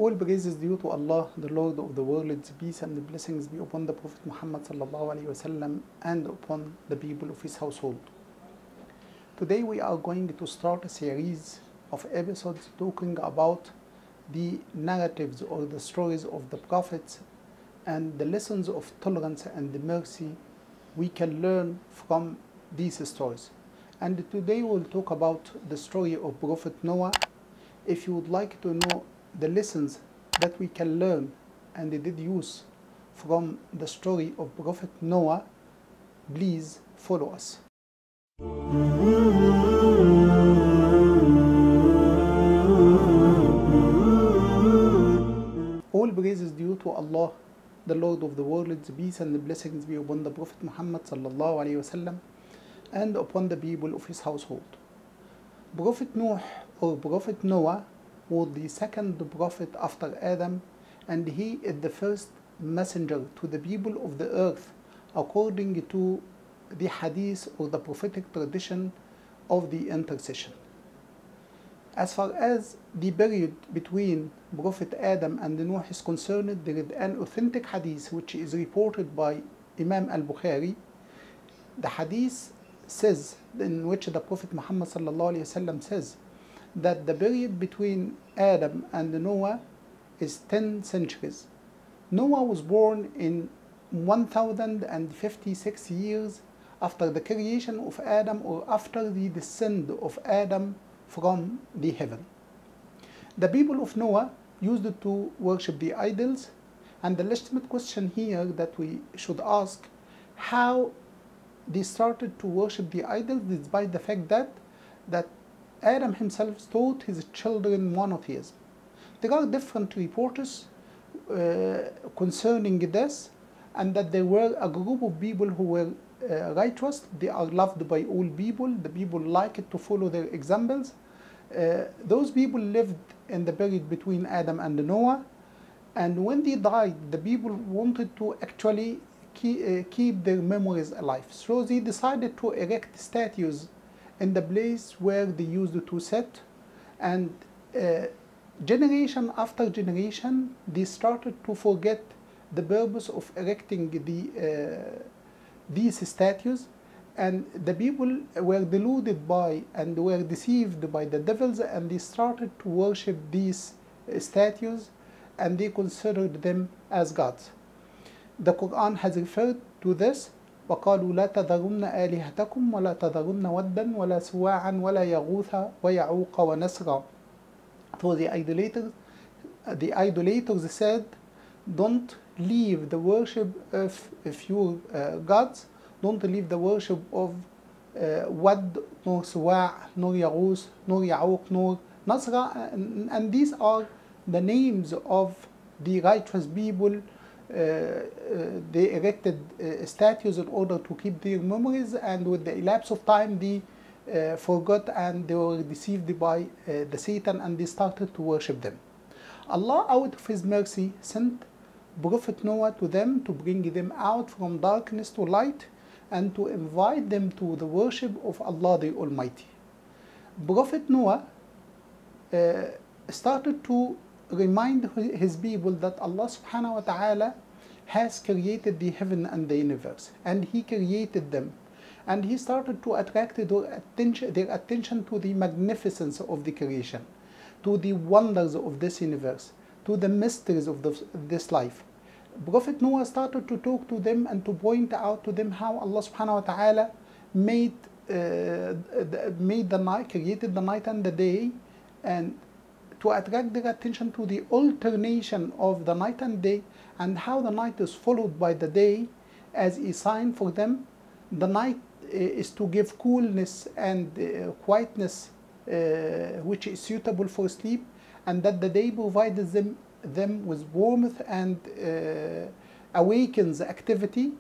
All praise is due to Allah, the Lord of the worlds. Peace and blessings be upon the Prophet Muhammad sallallahu alaihi wasallam and upon the people of his household. Today we are going to start a series of episodes talking about the narratives or the stories of the prophets and the lessons of tolerance and mercy we can learn from these stories. And today we'll talk about the story of Prophet Noah. If you would like to know the lessons that we can learn and deduce from the story of Prophet Noah, please follow us. All praise is due to Allah, the Lord of the worlds. Peace and blessings be upon the Prophet Muhammad sallallahu alaihi wasallam and upon the people of his household. Prophet Noah or Prophet Noah was the second prophet after Adam, and he is the first messenger to the people of the earth according to the hadith or the prophetic tradition of the intercession. As far as the period between Prophet Adam and Noah is concerned, there is an authentic hadith which is reported by Imam Al-Bukhari. The hadith says, in which the Prophet Muhammad sallallahu alaihi wasallam says that the period between Adam and Noah is 10 centuries. Noah was born in 1056 years after the creation of Adam, or after the descent of Adam from the heaven. The people of Noah used to worship the idols, and the legitimate question here that we should ask, how they started to worship the idols, despite the fact that Adam himself taught his children monotheism. There are different reports concerning this, and that there were a group of people who were righteous. They are loved by all people. The people liked to follow their examples. Those people lived in the period between Adam and Noah, and when they died, the people wanted to actually keep their memories alive. So they decided to erect statues in the place where they used to sit, and generation after generation they started to forget the purpose of erecting these statues, and the people were deluded by and were deceived by the devils, and they started to worship these statues, and they considered them as gods. The Quran has referred to this. وقالوا لا تذرن آلهتكم ولا تذرن ودا ولا سواعا ولا يغوث ويعوق ونسرا. So the idolaters said, don't leave the worship of your gods, don't leave the worship of Wad, nor Suwa', nor Yaghus, nor Ya'uq, nor Nasra, and these are the names of the righteous people. They erected statues in order to keep their memories, and with the elapse of time they forgot and they were deceived by the Satan, and they started to worship them. Allah, out of His mercy, sent Prophet Noah to them to bring them out from darkness to light and to invite them to the worship of Allah the Almighty. Prophet Noah started to remind his people that Allah subhanahu wa ta'ala has created the heaven and the universe, and He created them, and He started to attract their attention to the magnificence of the creation, to the wonders of this universe, to the mysteries of this life. Prophet Noah started to talk to them and to point out to them how Allah subhanahu wa ta'ala made the night, created the night and the day, and to attract their attention to the alternation of the night and day, and how the night is followed by the day as a sign for them. The night is to give coolness and quietness which is suitable for sleep, and that the day provides them with warmth and awakens activity.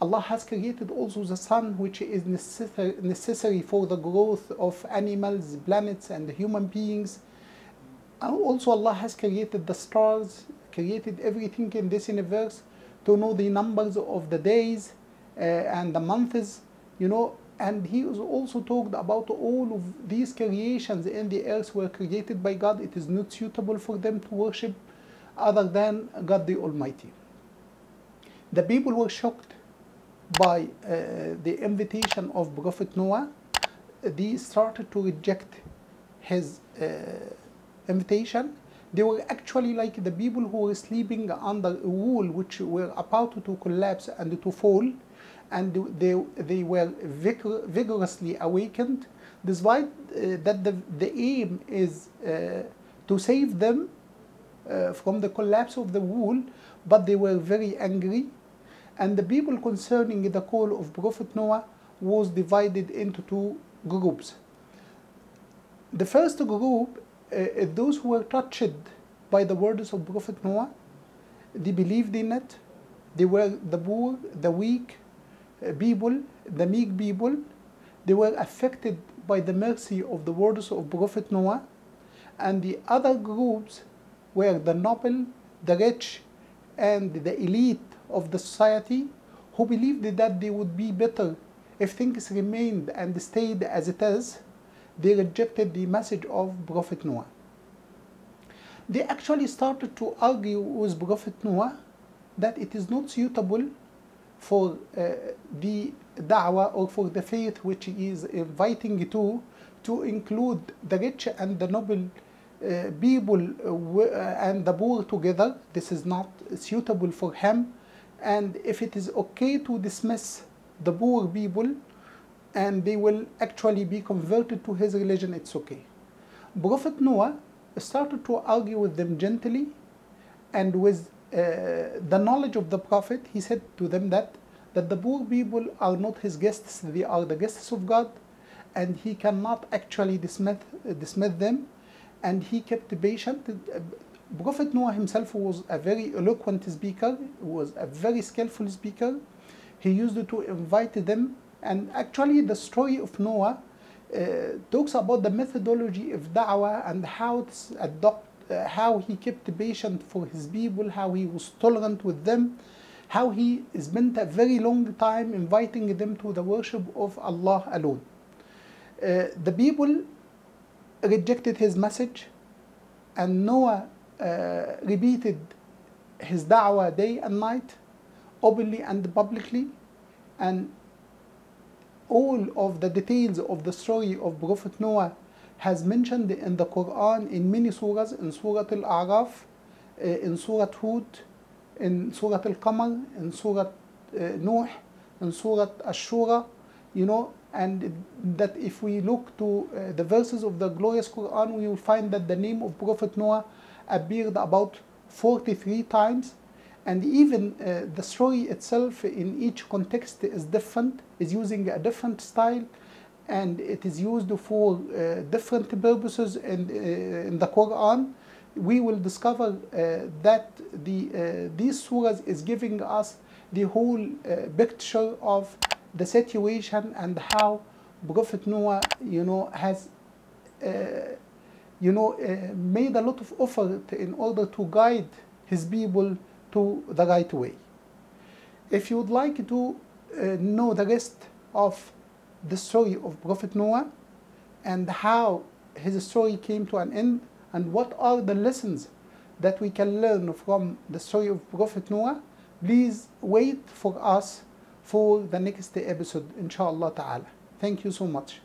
Allah has created also the sun, which is necessary for the growth of animals, planets, and human beings. Also, Allah has created the stars, created everything in this universe to know the numbers of the days and the months, and He has also talked about all of these creations in the earth were created by God. It is not suitable for them to worship other than God the Almighty. The people were shocked by the invitation of Prophet Noah. They started to reject his invitation. They were actually like the people who were sleeping under a wall which were about to collapse and to fall, and they were vigorously awakened, despite that the aim is to save them from the collapse of the wall, but they were very angry. And the people concerning the call of Prophet Noah was divided into two groups. The first group, those who were touched by the words of Prophet Noah, they believed in it. They were the poor, the weak people, the meek people. They were affected by the mercy of the words of Prophet Noah. And the other groups were the noble, the rich, and the elite of the society, who believed that they would be better if things remained and stayed as it is. They rejected the message of Prophet Noah. They actually started to argue with Prophet Noah that it is not suitable for the da'wah or for the faith which he is inviting to include the rich and the noble people and the poor together. This is not suitable for him. And if it is okay to dismiss the poor people and they will actually be converted to his religion, it's okay. Prophet Noah started to argue with them gently, and with the knowledge of the Prophet, he said to them that the poor people are not his guests, they are the guests of God, and he cannot actually dismiss them. And he kept patient. Prophet Noah himself was a very eloquent speaker, was a very skillful speaker. He used to invite them, and actually the story of Noah talks about the methodology of da'wah and how he kept patient for his people, how he was tolerant with them, how he spent a very long time inviting them to the worship of Allah alone. The people rejected his message, and Noah repeated his da'wah day and night, openly and publicly, and all of the details of the story of Prophet Noah has mentioned in the Quran in many surahs, in Surah Al-A'raf, in Surah Hud, in Surah Al-Qamar, in Surah Nooh, in Surah Ash-Shura, and that if we look to the verses of the glorious Quran, we will find that the name of Prophet Noah appeared about 43 times. And even the story itself in each context is different, is using a different style, and it is used for different purposes in the Quran. We will discover that these surahs is giving us the whole picture of the situation and how Prophet Noah, has made a lot of effort in order to guide his people to the right way. If you would like to know the rest of the story of Prophet Noah and how his story came to an end and what are the lessons that we can learn from the story of Prophet Noah, please wait for us for the next episode, inshallah ta'ala. Thank you so much.